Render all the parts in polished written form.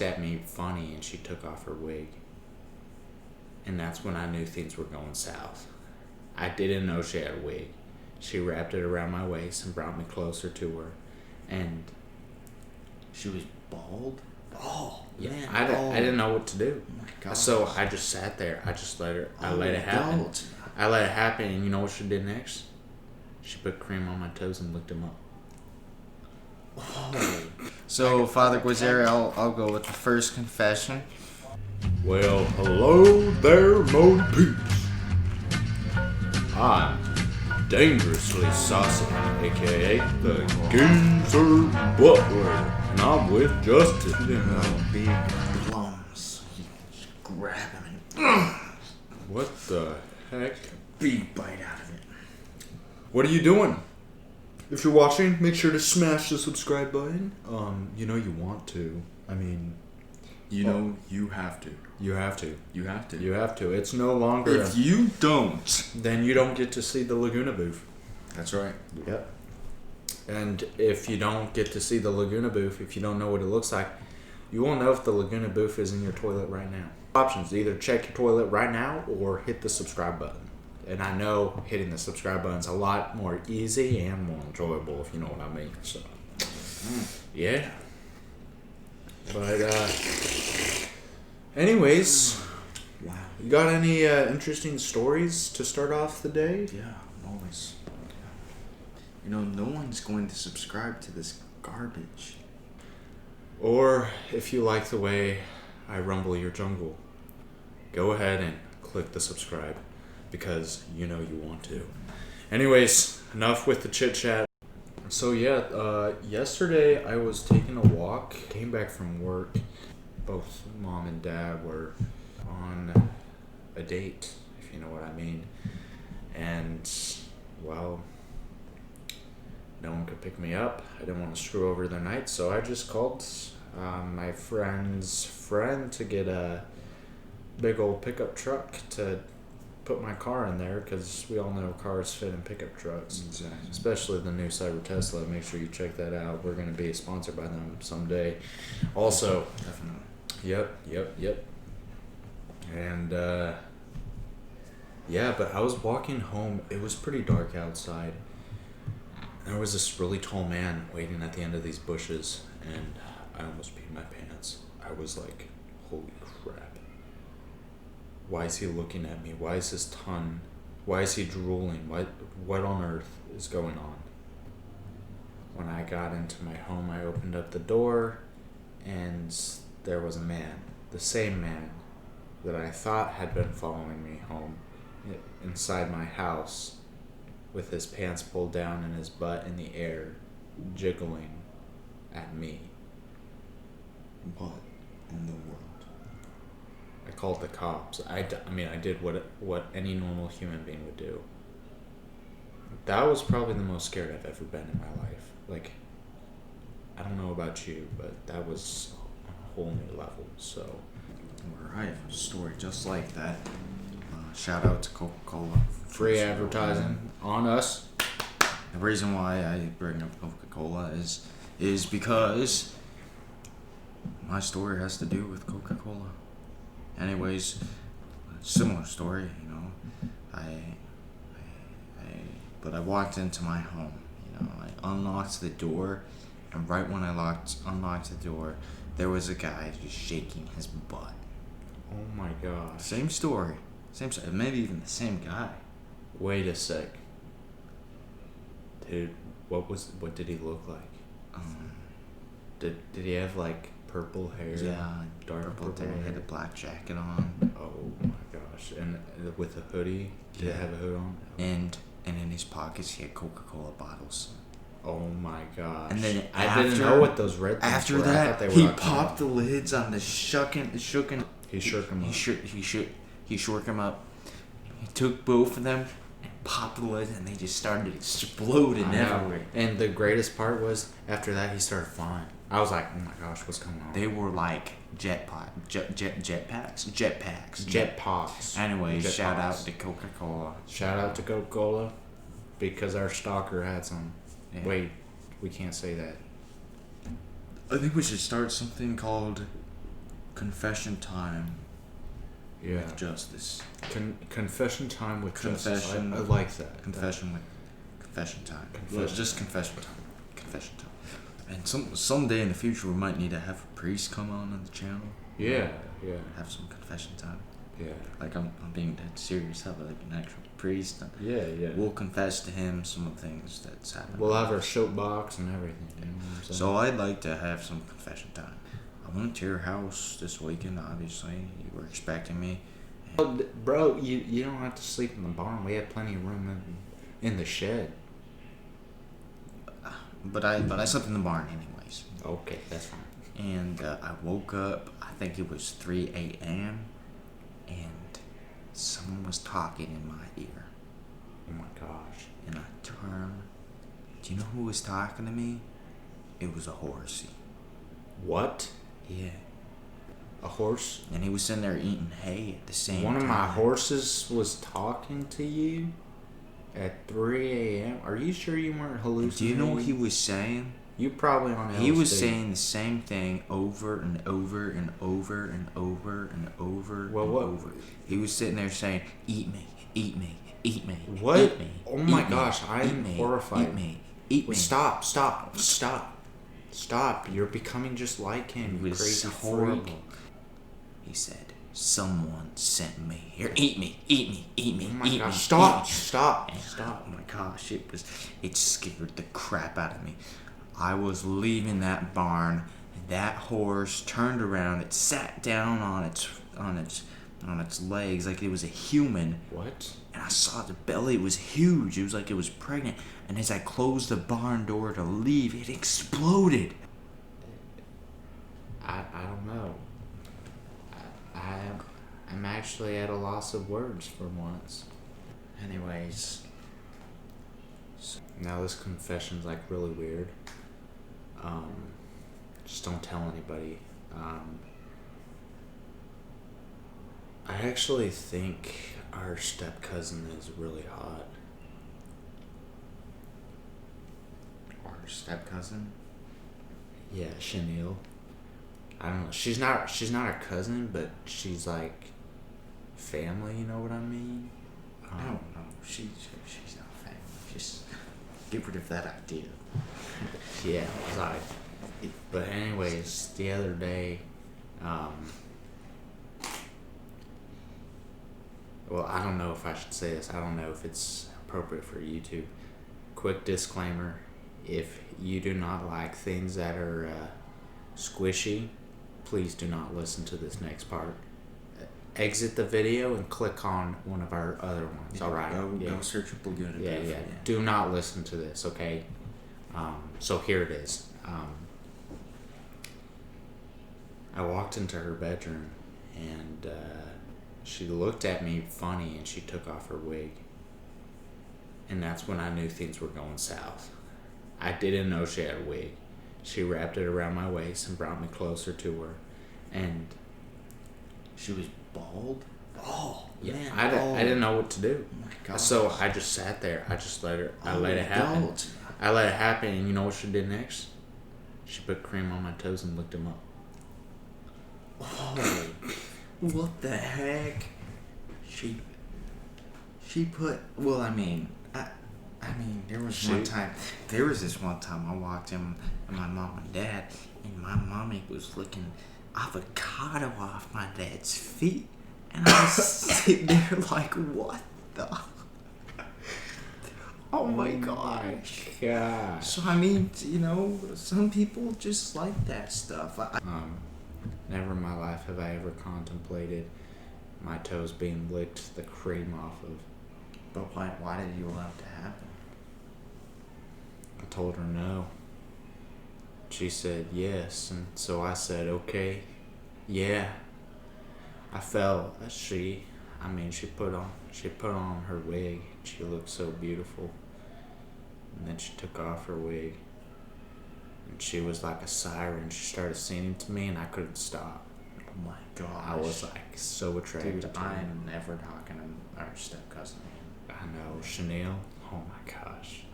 looked at me funny and she took off her wig. And that's when I knew things were going south. I didn't know she had a wig. She wrapped it around my waist and brought me closer to her. And she was bald? Oh, yeah, man. I didn't know what to do. Oh my God. So I just sat there. I just let her. I let it happen. Don't. I let it happen, and you know what she did next? She put cream on my toes and licked them up. Oh. So, Father Guizeri, I'll go with the first confession. Well, hello there, MotiPeeps. I'm Dangerously Saucy, a.k.a. the Geezer Butler, and I'm with Justice. Big plums. You just grab him and... What the heck? Big bite out of it. What are you doing? If you're watching, make sure to smash the subscribe button. You know you want to. I mean... You know, you have to. You have to. You have to. You have to. It's no longer... If you don't... Then you don't get to see the Laguna booth. That's right. Yep. And if you don't get to see the Laguna booth, if you don't know what it looks like, you won't know if the Laguna booth is in your toilet right now. Options, either check your toilet right now or hit the subscribe button. And I know hitting the subscribe button is a lot more easy and more enjoyable, if you know what I mean. So, yeah. But, anyways, wow. You got any interesting stories to start off the day? Yeah, always. You know, no one's going to subscribe to this garbage. Or if you like the way I rumble your jungle, go ahead and click the subscribe because you know you want to. Anyways, enough with the chit chat. So yeah, yesterday I was taking a walk, came back from work. Both mom and dad were on a date, if you know what I mean. And, well, no one could pick me up. I didn't want to screw over their night, so I just called my friend's friend to get a big old pickup truck to put my car in there, because we all know cars fit in pickup trucks. Exactly. Especially the new Cyber Tesla. Make sure you check that out. We're going to be sponsored by them someday. Also, Definitely. Yep. And, yeah, but I was walking home. It was pretty dark outside. There was this really tall man waiting at the end of these bushes, and I almost peed my pants. I was like, holy crap. Why is he looking at me? Why is his tongue? Why is he drooling? What on earth is going on? When I got into my home, I opened up the door, and there was a man. The same man that I thought had been following me home inside my house, with his pants pulled down and his butt in the air, jiggling at me. What in the world? I called the cops. I did what any normal human being would do. That was probably the most scared I've ever been in my life. Like, I don't know about you, but that was a whole new level, so... Where I have a story just like that. Shout out to Coca-Cola. Free advertising on us. The reason why I bring up Coca-Cola is because my story has to do with Coca-Cola. Anyways, similar story, you know. But I walked into my home, you know. I unlocked the door, and right when I unlocked the door, there was a guy just shaking his butt. Oh my gosh. Same story, maybe even the same guy. Wait a sec. Dude, what did he look like? Did he have like purple hair? Yeah, dark purple hair. He had a black jacket on. Oh my gosh. And with a hoodie? Did he have a hood on? And in his pockets he had Coca-Cola bottles. Oh my gosh. And then I didn't know what those red things after were. that, I thought they were he popped the lids on the shucking. He shook them up. He shook them up. He took both of them and popped the lids, and they just started exploding everywhere. And the greatest part was, after that, he started flying. I was like, oh my gosh, what's going on? They were like jetpacks. Anyways, shout out to Coca-Cola. Shout out to Coca-Cola, because our stalker had some. Yeah. Wait, we can't say that. I think we should start something called confession time Yeah. with justice. Confession time with justice. Confession. I like that. Confession with confession time. Confession. Well, just confession time. Confession time. And someday in the future we might need to have a priest come on the channel. Yeah. Have some confession time. Yeah. Like I'm being dead serious. Have like an actual priest. Yeah. We'll confess to him some of the things that's happened. We'll have our soapbox and everything. You know what I'm saying? So I'd like to have some confession time. I went to your house this weekend. Obviously, you were expecting me. Bro, you don't have to sleep in the barn. We have plenty of room in the shed. But I slept in the barn anyways. Okay, that's fine. And I woke up. I think it was 3 a.m. and someone was talking in my ear. Oh my gosh. And I turned. Do you know who was talking to me? It was a horsey. What? Yeah. A horse? And he was sitting there eating hay at the same time. One of my horses was talking to you at 3 a.m. Are you sure you weren't hallucinating? Do you know what he was saying? You probably on LSD. He was saying the same thing over and over and over and over and over Well, and what? over. He was sitting there saying, "Eat me, eat me, eat me, What? eat me." Oh my eat me, gosh, I eat am me, horrified. Eat me, eat me. Stop. You're becoming just like him, It you was crazy horrible. freak. He said, "Someone sent me here. Eat me, eat me, eat me, Oh my eat gosh, me." stop. Oh my gosh, it scared the crap out of me. I was leaving that barn, and that horse turned around. It sat down on its legs like it was a human. What? And I saw the belly. It was huge. It was like it was pregnant. And as I closed the barn door to leave, it exploded. I don't know. I'm actually at a loss of words for once. Anyways, now this confession's like really weird. Just don't tell anybody. I actually think our step cousin is really hot. Our step cousin. Yeah, Chanel. I don't know. She's not our cousin, but she's like family. You know what I mean? No, she's not family. Just get rid of that idea. Yeah, sorry. But anyways, the other day, well, I don't know if I should say this. I don't know if it's appropriate for YouTube. Quick disclaimer: if you do not like things that are squishy, please do not listen to this next part. Exit the video and click on one of our other ones. Yeah, all right. Go searchable good. Yeah. Do not listen to this, okay? So here it is. I walked into her bedroom and she looked at me funny and she took off her wig. And that's when I knew things were going south. I didn't know she had a wig. She wrapped it around my waist and brought me closer to her. And she was bald. Oh, yeah, man. I didn't know what to do. Oh my God. So I just sat there. I just let it happen. God. I let it happen, and you know what she did next? She put cream on my toes and licked them up. Oh, what the heck? She put. Well, I mean, there was this one time I walked in with my mom and dad, and my mommy was licking avocado off my dad's feet, and I was sitting there like, what the? Oh my gosh. Gosh. So I mean, some people just like that stuff. Never in my life have I ever contemplated my toes being licked the cream off of. But why did you allow it to happen? I told her no. She said yes, and so I said okay. Yeah. I felt she put on her wig. She looked so beautiful. And then she took off her wig. And she was like a siren. She started singing to me and I couldn't stop. Oh my gosh. I was like so attracted Dude, to her. I'm never talking to our step cousin. I know, Chanel. Oh my gosh.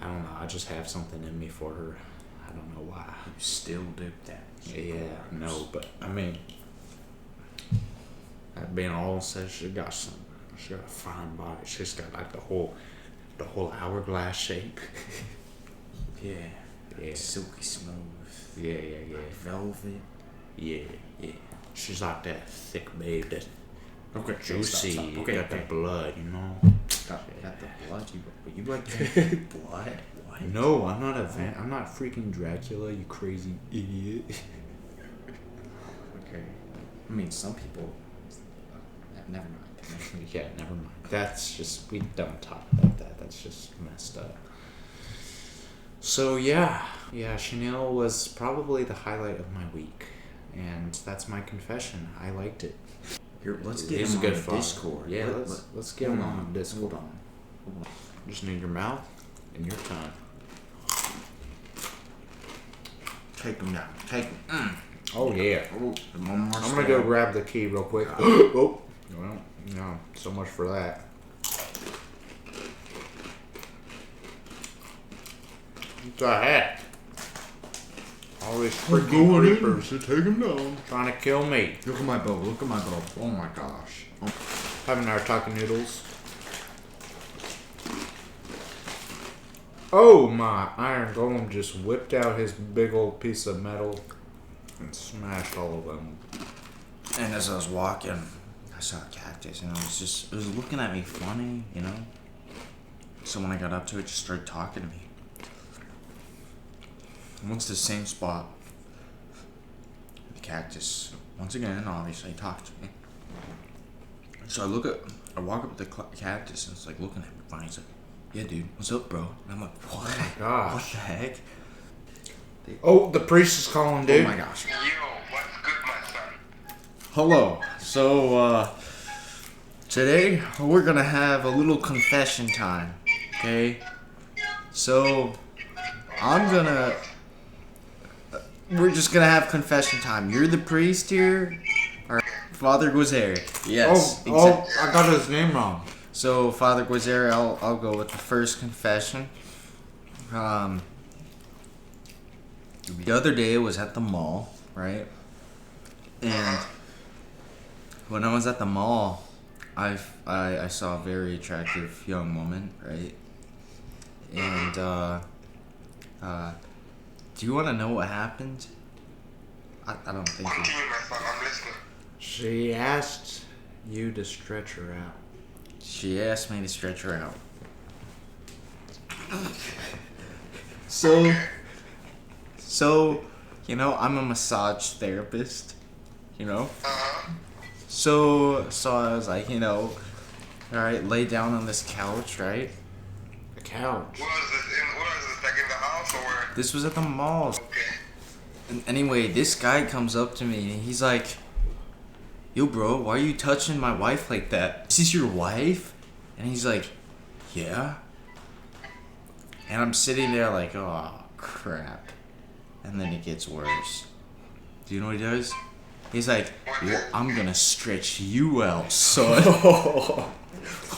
I don't know. I just have something in me for her. I don't know why. You still do that. Yeah, no, but I mean, being all said, she got a fine body. She's got like the whole hourglass shape. Yeah. Yeah. Silky smooth. Yeah. Velvet. Yeah. She's like that thick babe that Okay. juicy. Stop. Okay. Got the blood, you know. Got the blood. You like drinking blood? What? No, I'm not I'm not freaking Dracula, you crazy idiot. Okay. I mean, some people. Never mind. Yeah, never mind. That's just, we don't talk about that. That's just messed up. So yeah, Chanel was probably the highlight of my week, and that's my confession. I liked it. Let's get He's him a good on father. Discord. Yeah, let's get him on Discord. Hold on. Just need your mouth and your tongue. Take him down. Take him. Oh yeah. Oh, one more I'm gonna go grab the key real quick. Oh. Oh, well, no, so much for that. What the heck? All these freaking creepers to take him down. trying to kill me. Look at my bow. Look at my bow. Oh my gosh. Oh. Having our taco noodles. Oh my! Iron Golem just whipped out his big old piece of metal and smashed all of them. And as I was walking, I saw a cactus, and it was looking at me funny, you know. So when I got up to it, just started talking to me. And once the same spot, the cactus once again obviously talked to me. So I walk up to the cactus, and it's like looking at me funny. He's like, "Yeah, dude, what's up, bro?" And I'm like, "What? Oh my gosh. What the heck?" Oh, the priest is calling, dude. Oh my gosh. Yo, what's good, my son? Hello. So, today we're gonna have a little confession time, okay? So, we're just gonna have confession time. You're the priest here, or Father Guizeri? Yes. Oh, I got his name wrong. So, Father Guizeri, I'll go with the first confession. The other day I was at the mall, right? And when I was at the mall, I saw a very attractive young woman, right? And do you want to know what happened? I don't think. Continue, my son. I'm listening. She asked you to stretch her out. She asked me to stretch her out. So, you know, I'm a massage therapist, you know? So I was like, you know, alright, lay down on this couch, right? A couch. Where is this? Like in the house or where? This was at the mall. Okay. And anyway, this guy comes up to me and he's like, "Yo, bro, why are you touching my wife like that? Is this your wife?" And he's like, "Yeah." And I'm sitting there like, oh, crap. And then it gets worse. Do you know what he does? He's like, "Well, I'm gonna stretch you out, son."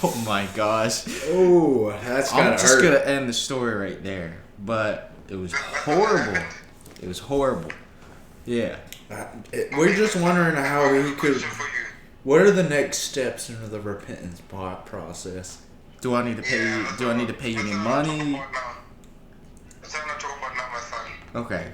Oh my gosh. Oh, that's gotta I'm just hurt. gonna end the story right there. But it was horrible. It was horrible. Yeah. We're just wondering how he could. Question for you. What are the next steps into the repentance process? Do I need to pay you? Do I need to pay you any money? That's what I'm not talking about now, my son. Okay.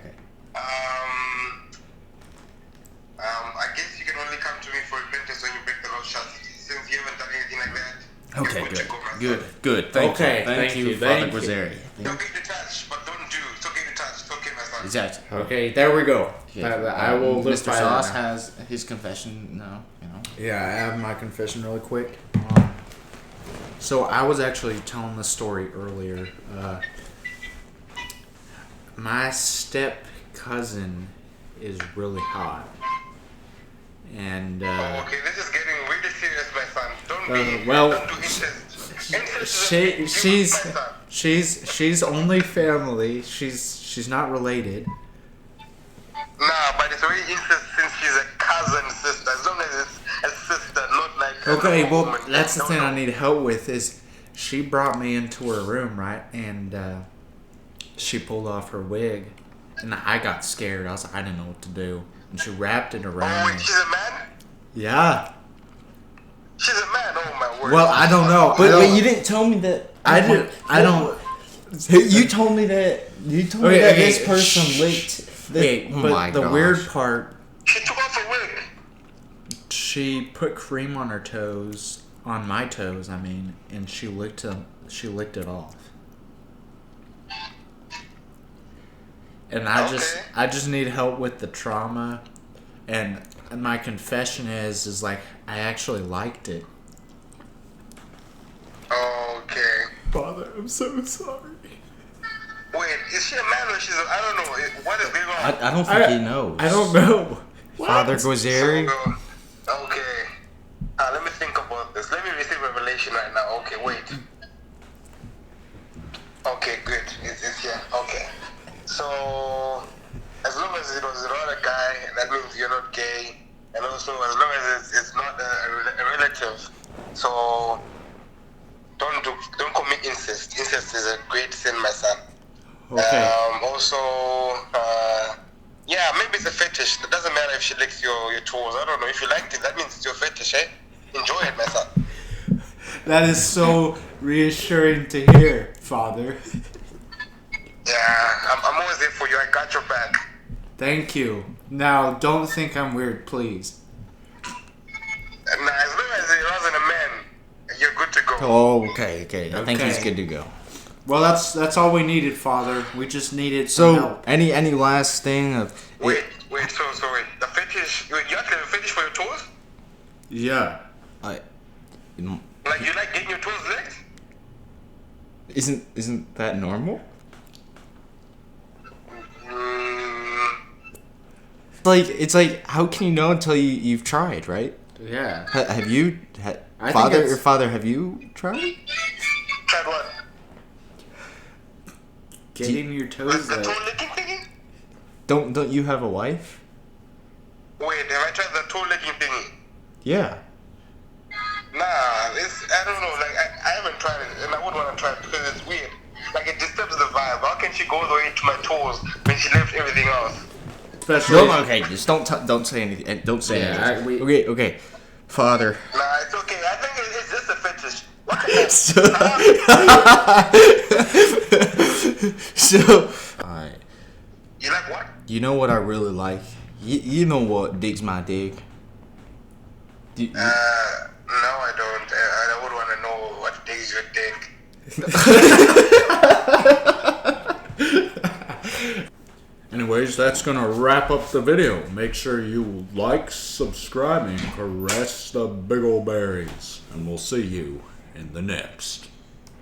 I guess you can only come to me for repentance when you break the law shut. Since you haven't done anything like that. Okay. you're to go, my son. Good. Thank Okay, you. Thank you, Father thank you. Guizeri. It's okay to touch, but don't do. It's okay to touch. It's okay, my son. Exactly. Okay, there we go. Yeah. I will live Mr. by Sauce that now. has his confession now. You know. Yeah, I have my confession really quick. So I was actually telling the story earlier. My step cousin is really hot, and Okay, this is getting really serious, my son. Don't well, do incest. Incest is my son. she's only family. She's not related. Nah, but it's already incest since she's a cousin sister. As long as it's a sister, not like Okay, another well, woman. that's the No, thing no. I need help with is she brought me into her room, right? And she pulled off her wig, and I got scared. I didn't know what to do. And she wrapped it Oh, around wait, me. she's a man? Yeah. words. Well, I don't know. But you didn't tell me that. I did. I don't. You told me that. You told me that this person licked. Wait, but the weird part, She took off her wig. she put cream on her toes, on my toes, I mean, and she licked them. She licked it off. And I just need help with the trauma, and my confession is like I actually liked it. Okay. Father, I'm so sorry. Wait, is she a man or she's I don't know. What is going on? I don't think he knows. I don't know. Father Gozeri. Okay. Let me think about this. Let me receive revelation right now. Okay, wait. Okay, good. It's here. Okay. So, as long as it was not a guy, that means you're not gay. And also, as long as it's not a relative. So, don't commit incest. Incest is a great sin, my son. Okay. Also, yeah, maybe it's a fetish. It doesn't matter if she licks your toes. I don't know. If you liked it, that means it's your fetish, eh? Enjoy it, my son. That is so reassuring to hear, Father. Yeah, I'm always there for you. I got your back. Thank you. Now, don't think I'm weird, please. Nah, as long as it wasn't a man, you're good to go. Oh, okay. I think he's Okay. good to go. Well, that's all we needed, Father. We just needed some So, help. any last thing of? Wait. So wait. The fetish. You actually have a fetish for your toes? Yeah. Like you like getting your toes licked? Isn't that normal? It's like how can you know until you've tried, right? Yeah. Have you, I think it's- Father? Have you tried? Tried what? Getting your toes The toe licked. licking thingy? Don't you have a wife? Wait, have I tried the toe licking thingy? Yeah. Nah, I don't know. Like I haven't tried it, and I wouldn't want to try it because it's weird. Like it disturbs the vibe. How can she go all the way to my toes when she left everything else? Especially. No, okay. Just don't say anything. Don't say Yeah, anything. Okay, Father. Nah, it's okay. I think it's just a fetish. What So, alright. You like what? You know what I really like? You know what digs my dig? No, I don't. I would want to know what digs your dick. Anyways, that's gonna wrap up the video. Make sure you like, subscribe, and caress the big ol' berries. And we'll see you in the next.